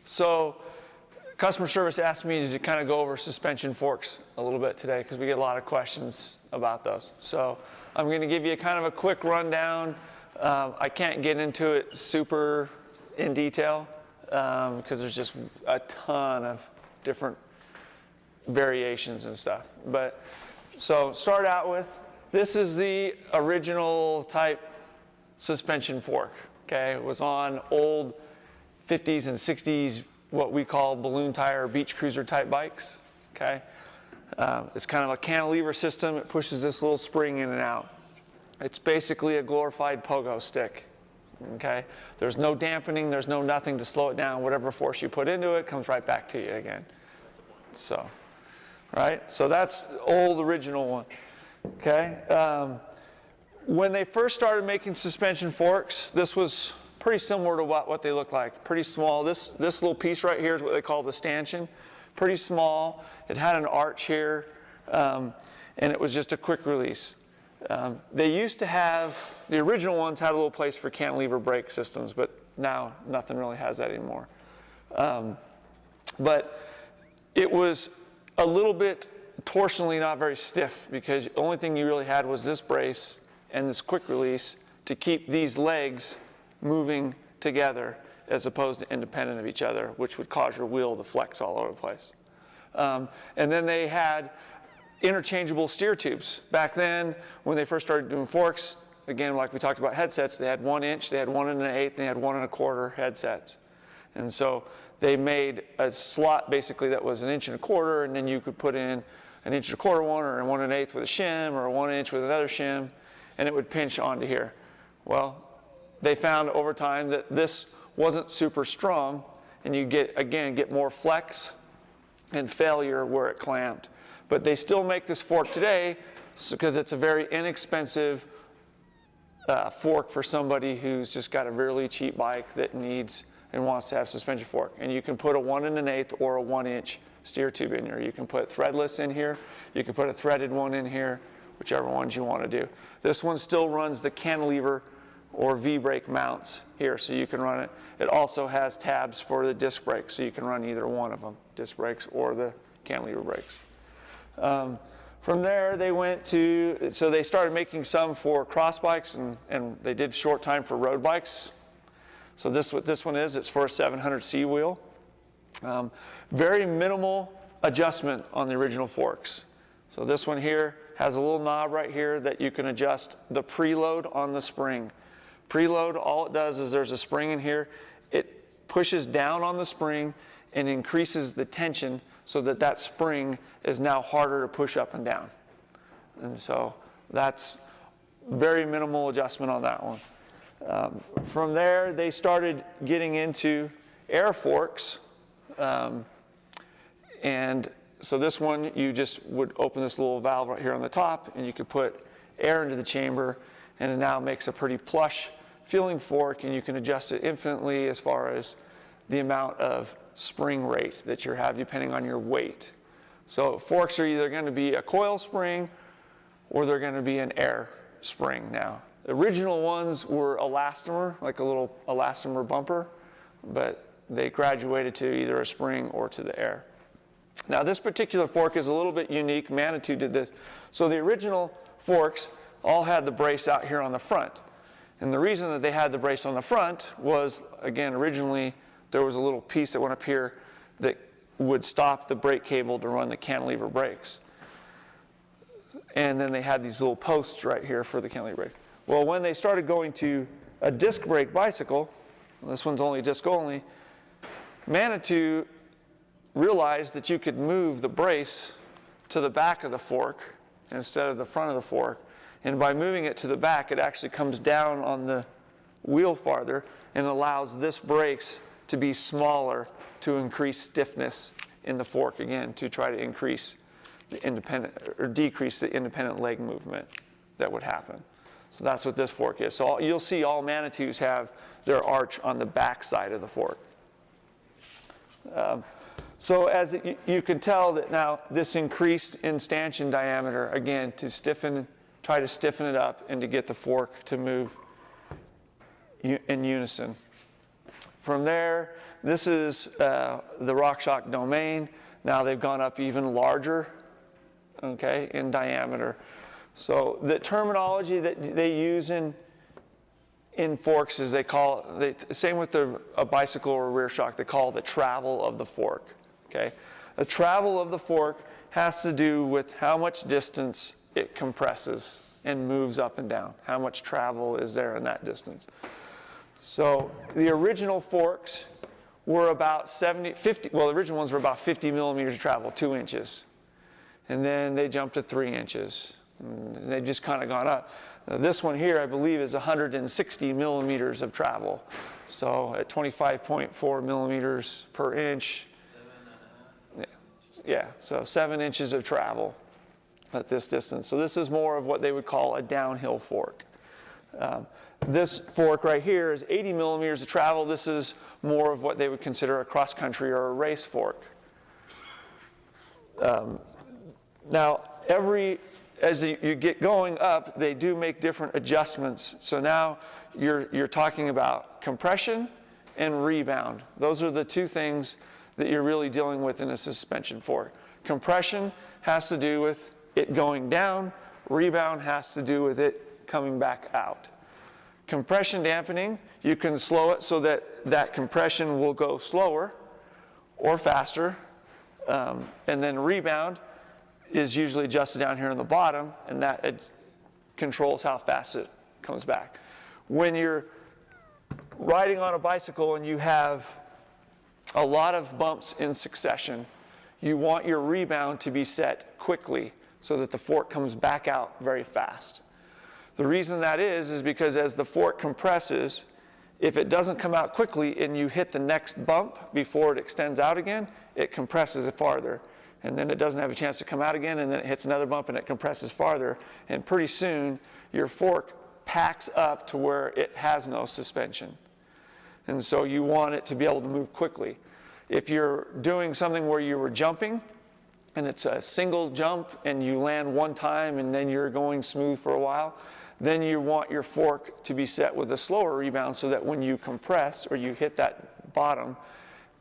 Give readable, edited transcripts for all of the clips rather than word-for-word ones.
So customer service asked me to kind of go over suspension forks a little bit today because we get a lot of questions about those. So I'm going to give you kind of a quick rundown. I can't get into it super in detail because there's just a ton of different variations and stuff. But so start out with, this is the original type suspension fork. Okay, it was on old 50s and 60s, what we call balloon tire or beach cruiser type bikes. Okay, it's kind of a cantilever system. It pushes this little spring in and out. It's basically a glorified pogo stick. Okay, there's no dampening, there's no nothing to slow it down. Whatever force you put into it comes right back to you again. So, right, so that's the old original one. Okay, when they first started making suspension forks, this was pretty similar to what they look like. Pretty small. This little piece right here is what they call the stanchion. Pretty small. It had an arch here, and it was just a quick release. They used to have, the original ones had a little place for cantilever brake systems, but now nothing really has that anymore. But it was a little bit torsionally not very stiff because the only thing you really had was this brace and this quick release to keep these legs moving together as opposed to independent of each other, which would cause your wheel to flex all over the place. And then they had interchangeable steer tubes. Back then, when they first started doing forks, again, like we talked about headsets, they had 1 inch, they had 1 1/8, and they had 1 1/4 headsets. And so they made a slot basically that was 1 1/4 inch, and then you could put in 1 1/4 inch one or 1 1/8 with a shim or 1 inch with another shim, and it would pinch onto here. Well, they found over time that this wasn't super strong, and you get more flex and failure where it clamped. But they still make this fork today because it's a very inexpensive fork for somebody who's just got a really cheap bike that needs and wants to have suspension fork. And you can put a 1 1/8 or a 1 inch steer tube in here. You can put threadless in here. You can put a threaded one in here, whichever ones you want to do. This one still runs the cantilever or V-brake mounts here, so you can run it. It also has tabs for the disc brakes, so you can run either one of them, disc brakes or the cantilever brakes. From there, they went to, so they started making some for cross bikes, and they did short time for road bikes. So this what this one is. It's for a 700C wheel. Very minimal adjustment on the original forks. So this one here has a little knob right here that you can adjust the preload on the spring. Preload, all it does is there's a spring in here. It pushes down on the spring and increases the tension so that that spring is now harder to push up and down. And so that's very minimal adjustment on that one. From there, they started getting into air forks. And so this one, you just would open this little valve right here on the top, and you could put air into the chamber, and it now makes a pretty plush feeling fork, and you can adjust it infinitely as far as the amount of spring rate that you have depending on your weight. So forks are either going to be a coil spring or they're going to be an air spring now. The original ones were elastomer, like a little elastomer bumper, but they graduated to either a spring or to the air. Now this particular fork is a little bit unique. Manitou did this. So the original forks all had the brace out here on the front. And the reason that they had the brace on the front was, again, originally there was a little piece that went up here that would stop the brake cable to run the cantilever brakes. And then they had these little posts right here for the cantilever brake. Well, when they started going to a disc brake bicycle, this one's only disc only, Manitou realized that you could move the brace to the back of the fork instead of the front of the fork. And by moving it to the back, it actually comes down on the wheel farther and allows this brace to be smaller to increase stiffness in the fork, again, to try to increase the independent or decrease the independent leg movement that would happen. So that's what this fork is. So you'll see all Manitous have their arch on the back side of the fork. So as you can tell that now this increased in stanchion diameter, again, to try to stiffen it up and to get the fork to move in unison. From there, This is the RockShox domain. Now they've gone up even larger, okay, in diameter. So the terminology that they use in forks is they call it, same with a bicycle or a rear shock, they call it the travel of the fork, okay? The travel of the fork has to do with how much distance it compresses and moves up and down. How much travel is there in that distance? So the original forks were about the original ones were about 50 millimeters of travel, 2 inches. And then they jumped to 3 inches. And they've just kind of gone up. Now, this one here, I believe, is 160 millimeters of travel. So at 25.4 millimeters per inch. 7.5. Yeah, so 7 inches of travel at this distance. So this is more of what they would call a downhill fork. This fork right here is 80 millimeters of travel. This is more of what they would consider a cross-country or a race fork. Now, as you get going up, they do make different adjustments. So now you're talking about compression and rebound. Those are the two things that you're really dealing with in a suspension fork. Compression has to do with it going down. Rebound has to do with it coming back out. Compression dampening, you can slow it so that that compression will go slower or faster. And then rebound is usually adjusted down here on the bottom, and that controls how fast it comes back. When you're riding on a bicycle and you have a lot of bumps in succession, you want your rebound to be set quickly so that the fork comes back out very fast. The reason that is because as the fork compresses, if it doesn't come out quickly and you hit the next bump before it extends out again, it compresses it farther. And then it doesn't have a chance to come out again, and then it hits another bump and it compresses farther. And pretty soon, your fork packs up to where it has no suspension. And so you want it to be able to move quickly. If you're doing something where you were jumping, and it's a single jump, and you land one time, and then you're going smooth for a while, then you want your fork to be set with a slower rebound so that when you compress or you hit that bottom,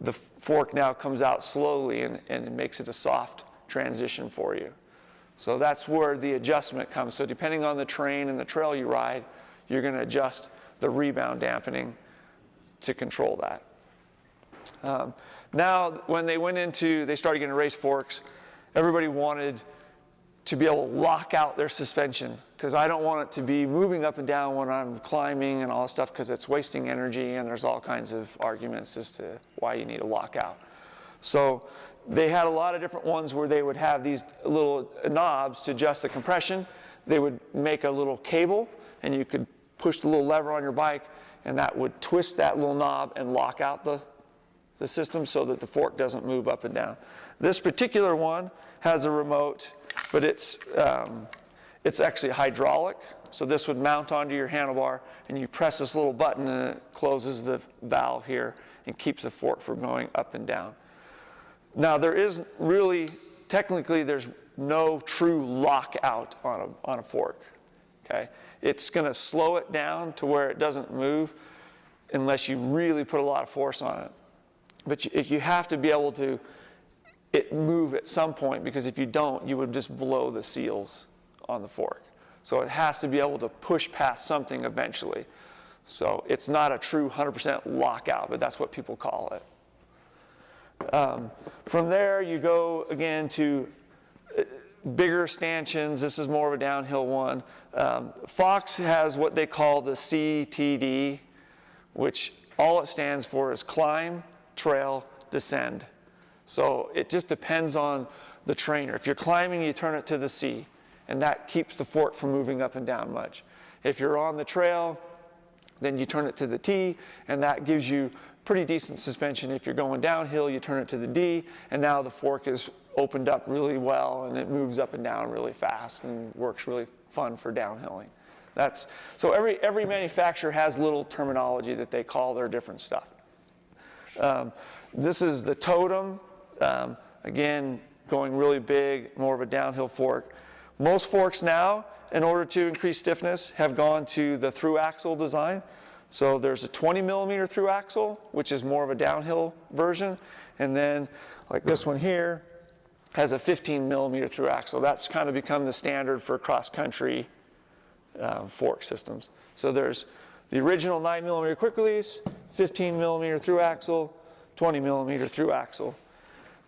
the fork now comes out slowly and it makes it a soft transition for you. So that's where the adjustment comes. So depending on the terrain and the trail you ride, you're going to adjust the rebound dampening to control that. Now, when they started getting race forks, everybody wanted to be able to lock out their suspension, because I don't want it to be moving up and down when I'm climbing and all this stuff, because it's wasting energy, and there's all kinds of arguments as to why you need a lockout. So they had a lot of different ones where they would have these little knobs to adjust the compression. They would make a little cable, and you could push the little lever on your bike, and that would twist that little knob and lock out the system so that the fork doesn't move up and down. This particular one has a remote, but it's actually hydraulic. So this would mount onto your handlebar, and you press this little button, and it closes the valve here and keeps the fork from going up and down. Now, technically, there's no true lockout on a fork. Okay, it's going to slow it down to where it doesn't move unless you really put a lot of force on it. But you have to be able to move at some point, because if you don't, you would just blow the seals on the fork. So it has to be able to push past something eventually. So it's not a true 100% lockout, but that's what people call it. From there, you go again to bigger stanchions. This is more of a downhill one. Fox has what they call the CTD, which all it stands for is climb, trail, descend. So it just depends on the trainer. If you're climbing, you turn it to the C, and that keeps the fork from moving up and down much. If you're on the trail, then you turn it to the T, and that gives you pretty decent suspension. If you're going downhill, you turn it to the D, and now the fork is opened up really well, and it moves up and down really fast and works really fun for downhilling. So every manufacturer has little terminology that they call their different stuff. This is the Totem. Again, going really big, more of a downhill fork. Most forks now, in order to increase stiffness, have gone to the through axle design. So there's a 20 millimeter through axle, which is more of a downhill version. And then like this one here has a 15 millimeter through axle. That's kind of become the standard for cross-country fork systems. So there's the original 9 millimeter quick release, 15 millimeter through axle, 20 millimeter through axle.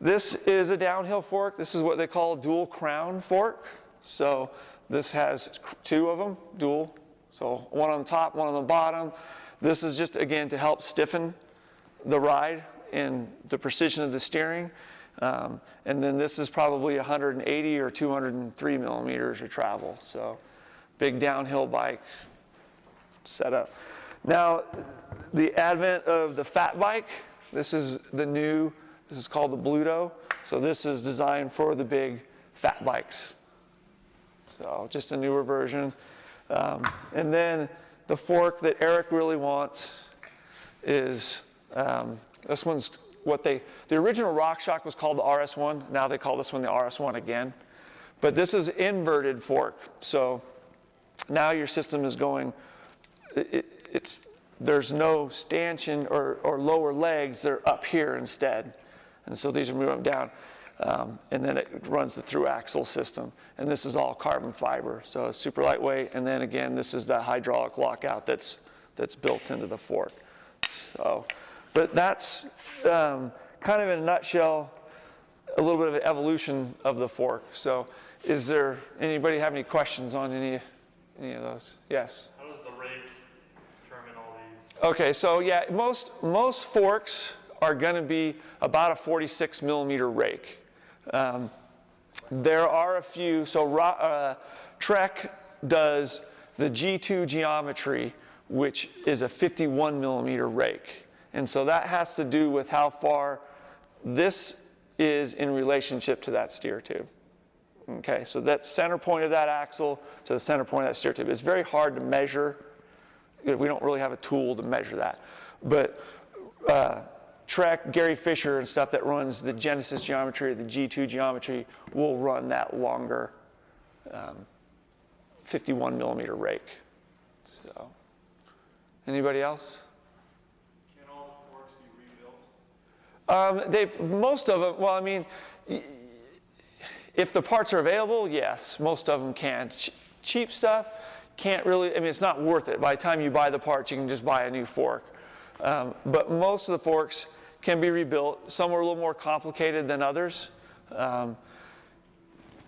This is a downhill fork. This is what they call a dual crown fork. So this has 2 of them, dual. So one on the top, one on the bottom. This is just, again, to help stiffen the ride and the precision of the steering. And then this is probably 180 or 203 millimeters of travel. So big downhill bike setup. Now, the advent of the fat bike, this is called the Bluto. So this is designed for the big fat bikes. So just a newer version. And then the fork that Eric really wants is, this one's the original RockShox was called the RS1. Now they call this one the RS1 again. But this is inverted fork. So now your system is going, there's no stanchion or lower legs, they're up here instead. And so these are moving down. And then it runs the through axle system. And this is all carbon fiber, so it's super lightweight. And then again, this is the hydraulic lockout that's built into the fork. So, but that's kind of in a nutshell, a little bit of an evolution of the fork. So is there, anybody have any questions on any of those? Yes? How does the rake determine all these? Okay, so yeah, most forks are going to be about a 46 millimeter rake. There are a few, so Trek does the G2 geometry, which is a 51 millimeter rake. And so that has to do with how far this is in relationship to that steer tube. Okay, so that center point of that axle to the center point of that steer tube. It's very hard to measure. We don't really have a tool to measure that. But Trek, Gary Fisher and stuff that runs the Genesis geometry, the G2 geometry, will run that longer 51 millimeter rake. So, anybody else? Can all the forks be rebuilt? Most of them, well, I mean, if the parts are available, yes, most of them can. Cheap stuff can't really, I mean, it's not worth it. By the time you buy the parts, you can just buy a new fork. But most of the forks can be rebuilt. Some are a little more complicated than others.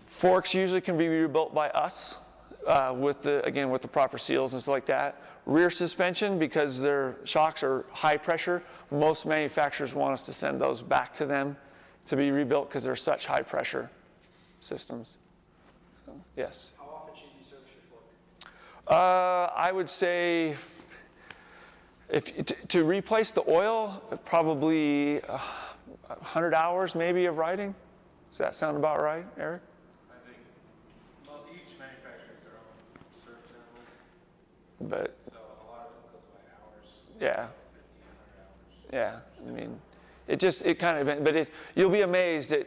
Forks usually can be rebuilt by us with the proper seals and stuff like that. Rear suspension, because their shocks are high pressure, most manufacturers want us to send those back to them to be rebuilt because they're such high pressure systems. So, yes? How often should you service your fork? I would say to replace the oil, probably 100 hours maybe of riding. Does that sound about right, Eric? I think, well, each manufacturer has their own service intervals. But So a lot of it goes by hours. yeah, 1,500 hours. yeah. I mean, it kind of, but you'll be amazed at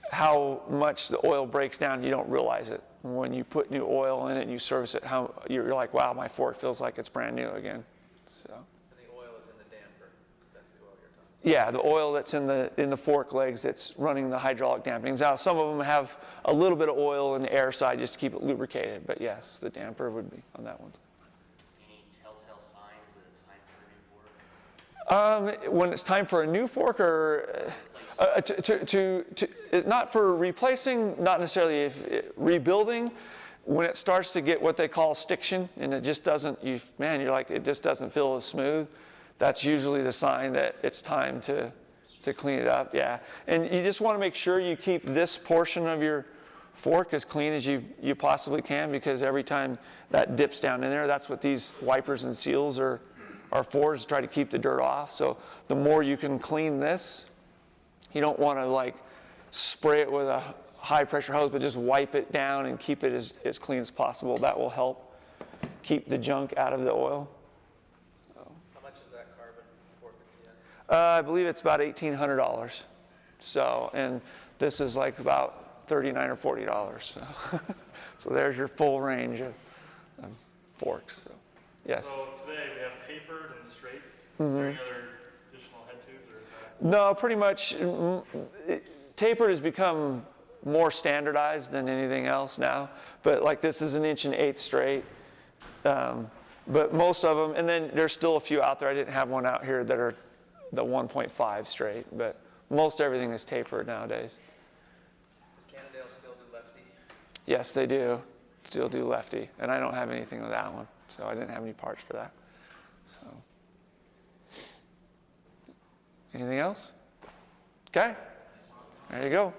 how much the oil breaks down. You don't realize it when you put new oil in it and you service it. How you're like, wow, my fork feels like it's brand new again. So. And the oil is in the damper. That's the oil you're talking about. Yeah, the oil that's in the fork legs that's running the hydraulic dampenings. Now, some of them have a little bit of oil in the air side just to keep it lubricated. But yes, the damper would be on that one. Any telltale signs that it's time for a new fork? When it's time for a new fork, or not for replacing, not necessarily rebuilding. When it starts to get what they call stiction, and it just doesn't, you're like, it just doesn't feel as smooth. That's usually the sign that it's time to clean it up. Yeah, and you just want to make sure you keep this portion of your fork as clean as you possibly can, because every time that dips down in there, that's what these wipers and seals are for, is to try to keep the dirt off. So the more you can clean this, you don't want to like spray it with a high pressure hose, but just wipe it down and keep it as clean as possible. That will help keep the junk out of the oil. How much is that carbon fork again? I believe it's about $1,800. So, and this is like about $39 or $40. So, so there's your full range of forks. So, Yes. So today we have tapered and straight. Is there any other additional head tubes, or is that? No, pretty much. Tapered has become more standardized than anything else now. But like this is 1 1/8 straight. But most of them, and then there's still a few out there. I didn't have one out here that are the 1.5 straight, but most everything is tapered nowadays. Does Cannondale still do lefty? Yes, they do. Still do lefty. And I don't have anything with that one, so I didn't have any parts for that. So, anything else? Okay. There you go.